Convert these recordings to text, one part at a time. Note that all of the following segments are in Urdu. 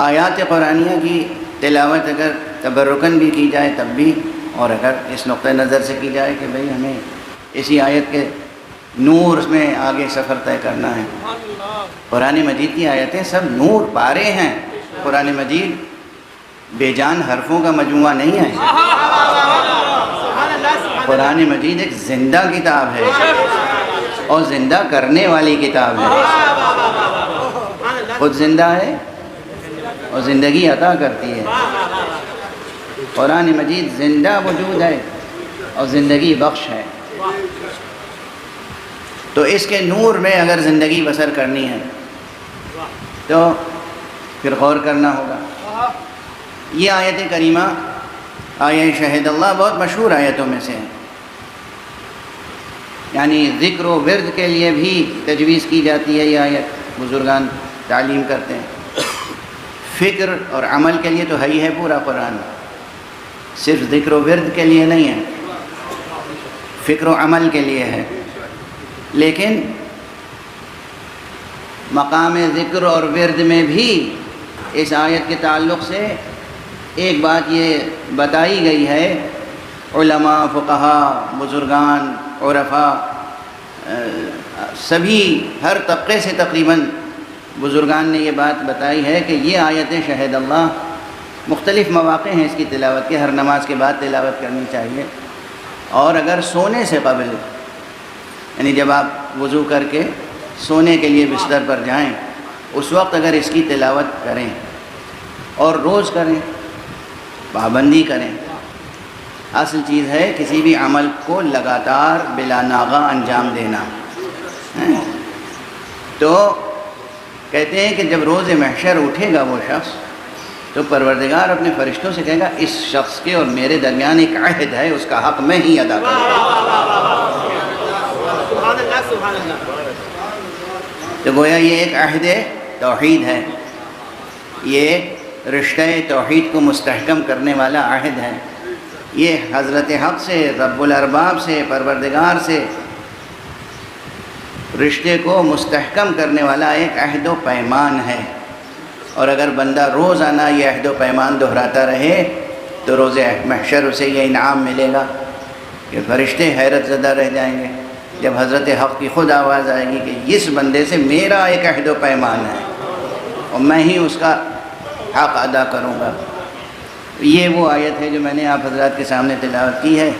آیات قرآنیہ کی تلاوت اگر تبرکاً بھی کی جائے تب بھی، اور اگر اس نقطۂ نظر سے کی جائے کہ بھئی ہمیں اسی آیت کے نور میں آگے سفر طے کرنا ہے۔ قرآن مجید کی آیتیں سب نور پارے ہیں۔ قرآن مجید بے جان حرفوں کا مجموعہ نہیں ہے۔ قرآن مجید ایک زندہ کتاب ہے اور زندہ کرنے والی کتاب ہے۔ خود زندہ ہے اور زندگی عطا کرتی ہے۔ قرآن مجید زندہ وجود ہے اور زندگی بخش ہے۔ تو اس کے نور میں اگر زندگی بسر کرنی ہے تو پھر غور کرنا ہوگا۔ یہ آیت کریمہ آیہ شہد اللہ بہت مشہور آیتوں میں سے ہے، یعنی ذکر و ورد کے لیے بھی تجویز کی جاتی ہے۔ یہ آیت بزرگان تعلیم کرتے ہیں۔ فکر اور عمل کے لیے تو ہے ہی ہے پورا قرآن، صرف ذکر و ورد کے لیے نہیں ہے، فکر و عمل کے لیے ہے۔ لیکن مقام ذکر اور ورد میں بھی اس آیت کے تعلق سے ایک بات یہ بتائی گئی ہے، علماء، فقہاء، بزرگان، عرفاء، سبھی ہر طبقے سے تقریباً بزرگان نے یہ بات بتائی ہے کہ یہ آیت شہد اللہ مختلف مواقع ہیں اس کی تلاوت کے۔ ہر نماز کے بعد تلاوت کرنی چاہیے، اور اگر سونے سے قبل، یعنی جب آپ وضو کر کے سونے کے لیے بستر پر جائیں اس وقت اگر اس کی تلاوت کریں اور روز کریں، پابندی کریں۔ اصل چیز ہے کسی بھی عمل کو لگاتار بلا ناغہ انجام دینا۔ تو کہتے ہیں کہ جب روز محشر اٹھے گا وہ شخص تو پروردگار اپنے فرشتوں سے کہے گا اس شخص کے اور میرے درمیان ایک عہد ہے، اس کا حق میں ہی ادا کروں گا۔ تو گویا یہ ایک عہد توحید ہے، یہ رشتہ توحید کو مستحکم کرنے والا عہد ہے۔ یہ حضرت حق سے، رب الارباب سے، پروردگار سے رشتے کو مستحکم کرنے والا ایک عہد و پیمان ہے۔ اور اگر بندہ روزانہ یہ عہد و پیمان دہراتا رہے تو روز محشر اسے یہ انعام ملے گا کہ فرشتے حیرت زدہ رہ جائیں گے جب حضرت حق کی خود آواز آئے گی کہ اس بندے سے میرا ایک عہد و پیمان ہے اور میں ہی اس کا حق ادا کروں گا۔ یہ وہ آیت ہے جو میں نے آپ حضرات کے سامنے تلاوت کی ہے،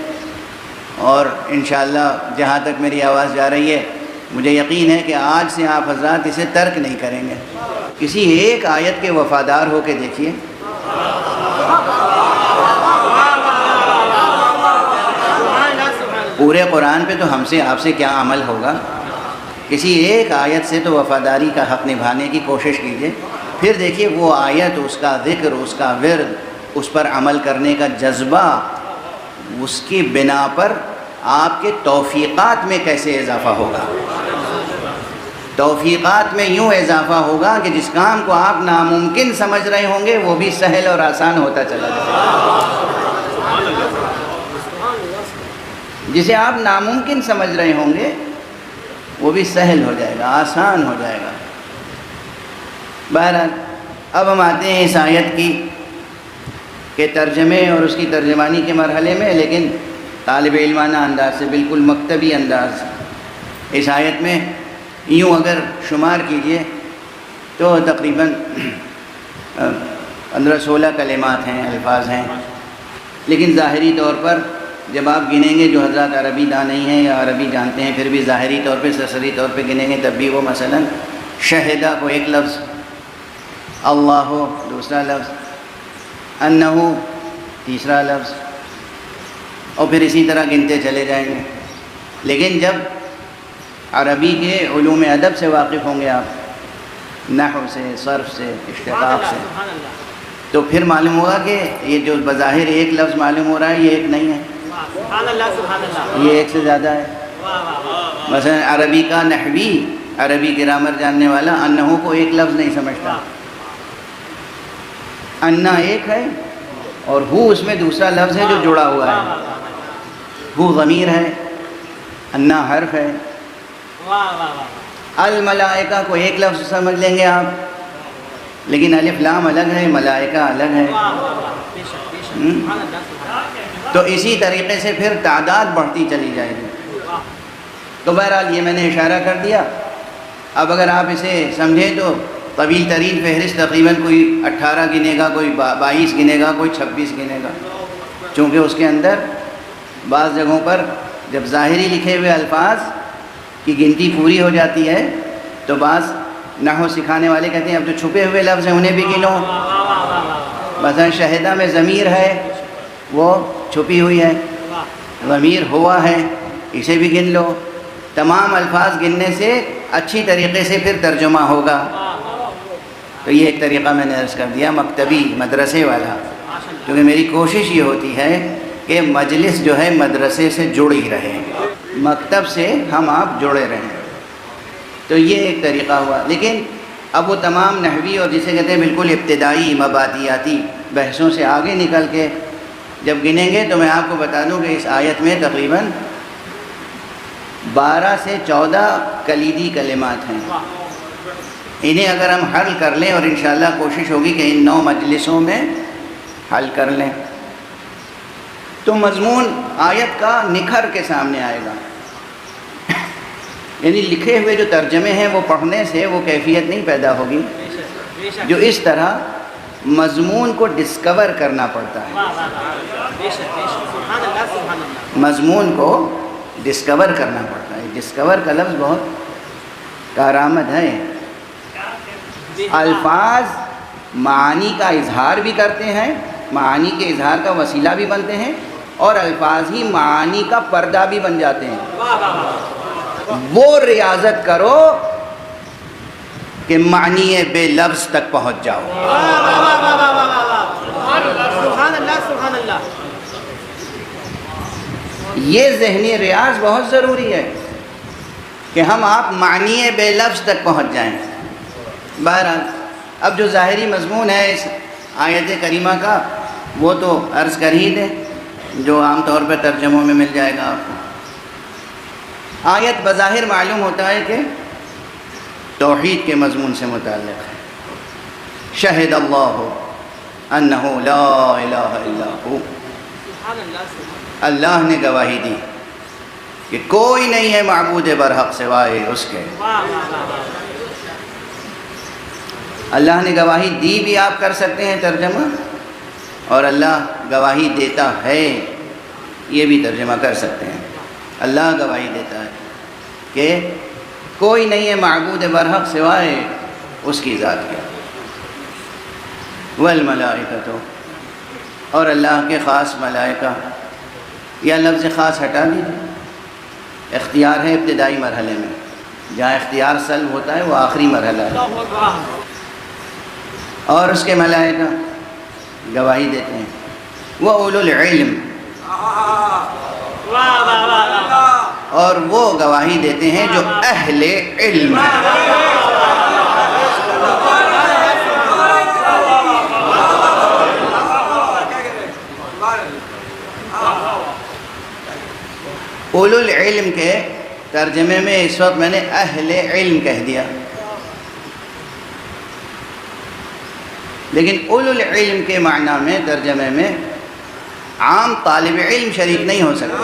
اور انشاءاللہ جہاں تک میری آواز جا رہی ہے مجھے یقین ہے کہ آج سے آپ حضرات اسے ترک نہیں کریں گے۔ کسی ایک آیت کے وفادار ہو کے دیکھیے، پورے قرآن پہ تو ہم سے آپ سے کیا عمل ہوگا، کسی ایک آیت سے تو وفاداری کا حق نبھانے کی کوشش کیجیے، پھر دیکھیے وہ آیت، اس کا ذکر، اس کا ورد، اس پر عمل کرنے کا جذبہ، اس کی بنا پر آپ کے توفیقات میں کیسے اضافہ ہوگا۔ توفیقات میں یوں اضافہ ہوگا کہ جس کام کو آپ ناممکن سمجھ رہے ہوں گے وہ بھی سہل اور آسان ہوتا چلا جائے گا۔ جسے آپ ناممکن سمجھ رہے ہوں گے وہ بھی سہل ہو جائے گا، آسان ہو جائے گا۔ بہرحال اب ہم آتے ہیں اس آیت کی کے ترجمے اور اس کی ترجمانی کے مرحلے میں، لیکن طالب علمانہ انداز سے، بالکل مکتبی انداز۔ اس آیت میں یوں اگر شمار کیجئے تو تقریباً 15-16 کلمات ہیں، الفاظ ہیں، لیکن ظاہری طور پر جب آپ گنیں گے، جو حضرات عربی دان نہیں ہیں یا عربی جانتے ہیں پھر بھی ظاہری طور پہ، سرسری طور پہ گنیں گے تب بھی وہ مثلاً شہدہ کو ایک لفظ، اللہ دوسرا لفظ، انہو تیسرا لفظ، اور پھر اسی طرح گنتے چلے جائیں گے۔ لیکن جب عربی کے علوم ادب سے واقف ہوں گے آپ، نحو سے، صرف سے، اشتقاق سے، تو پھر معلوم ہوگا کہ یہ جو بظاہر ایک لفظ معلوم ہو رہا ہے یہ ایک نہیں ہے، یہ ایک سے زیادہ ہے۔ مثلا عربی کا نحوی، عربی گرامر جاننے والا انہو کو ایک لفظ نہیں سمجھتا، انا ایک ہے اور ہو اس میں دوسرا لفظ ہے جو جڑا ہوا ہے، ہو ضمیر ہے، انا حرف ہے۔ الملائکہ کو ایک لفظ سمجھ لیں گے آپ، لیکن الف لام الگ ہے، ملائکہ الگ ہے۔ تو اسی طریقے سے پھر تعداد بڑھتی چلی جائے گی۔ تو بہرحال یہ میں نے اشارہ کر دیا۔ اب اگر آپ اسے سمجھیں تو طویل ترین فہرست تقریباً کوئی 18 گنے گا، کوئی 22 گنے گا، کوئی 26 گنے گا، چونکہ اس کے اندر بعض جگہوں پر جب ظاہری لکھے ہوئے الفاظ کی گنتی پوری ہو جاتی ہے تو بعض نحو سکھانے والے کہتے ہیں اب جو چھپے ہوئے لفظ ہیں انہیں بھی گنو۔ مثلا شہدہ میں ضمیر ہے، وہ چھپی ہوئی ہے، ضمیر ہوا ہے، اسے بھی گن لو۔ تمام الفاظ گننے سے اچھی طریقے سے پھر ترجمہ ہوگا۔ تو یہ ایک طریقہ میں نے عرض کر دیا مکتبی، مدرسے والا، کیونکہ میری کوشش یہ ہوتی ہے کہ مجلس جو ہے مدرسے سے جڑی رہے، مکتب سے ہم آپ جڑے رہیں۔ تو یہ ایک طریقہ ہوا۔ لیکن اب وہ تمام نحوی اور جسے کہتے ہیں بالکل ابتدائی مبادیاتی بحثوں سے آگے نکل کے جب گنیں گے تو میں آپ کو بتا دوں کہ اس آیت میں تقریباً 12 سے 14 کلیدی کلمات ہیں۔ انہیں اگر ہم حل کر لیں، اور انشاءاللہ کوشش ہوگی کہ ان 9 مجلسوں میں حل کر لیں، تو مضمون آیت کا نکھر کے سامنے آئے گا۔ یعنی لکھے ہوئے جو ترجمے ہیں وہ پڑھنے سے وہ کیفیت نہیں پیدا ہوگی جو اس طرح مضمون کو ڈسکور کرنا پڑتا ہے۔ مضمون کو ڈسکور کرنا پڑتا ہے۔ ڈسکور کا لفظ بہت کارآمد ہے۔ الفاظ معانی کا اظہار بھی کرتے ہیں، معانی کے اظہار کا وسیلہ بھی بنتے ہیں، اور الفاظ ہی معانی کا پردہ بھی بن جاتے ہیں۔ وہ ریاضت کرو کہ معنی بے لفظ تک پہنچ جاؤ۔ سبحان اللہ سبحان اللہ۔ یہ ذہنی ریاض بہت ضروری ہے کہ ہم آپ معنی بے لفظ تک پہنچ جائیں۔ بہرحال اب جو ظاہری مضمون ہے اس آیت کریمہ کا وہ تو عرض کر ہی دیں، جو عام طور پہ ترجموں میں مل جائے گا آپ کو۔ آیت بظاہر معلوم ہوتا ہے کہ توحید کے مضمون سے متعلق ہے۔ شہد اللہ انہ لا الہ الا ہو، اللہ نے گواہی دی کہ کوئی نہیں ہے معبود برحق سوائے اس کے۔ اللہ نے گواہی دی بھی آپ کر سکتے ہیں ترجمہ، اور اللہ گواہی دیتا ہے یہ بھی ترجمہ کر سکتے ہیں۔ اللہ گواہی دیتا ہے کہ کوئی نہیں ہے معبود برحق سوائے اس کی ذات کے۔ والملائکۃ، اور اللہ کے خاص ملائکہ، یا لفظ خاص ہٹا دیجیے، اختیار ہے ابتدائی مرحلے میں، جہاں اختیار سلب ہوتا ہے وہ آخری مرحلہ ہے۔ اور اس کے ملائکہ گواہی دیتے ہیں۔ وہ اولو العلم، اور وہ گواہی دیتے ہیں جو اہل علم ہیں۔ اولو العلم کے ترجمے میں اس وقت میں نے اہل علم کہہ دیا، لیکن اولو العلم کے معنی میں ترجمے میں عام طالب علم شریک نہیں ہو سکتے۔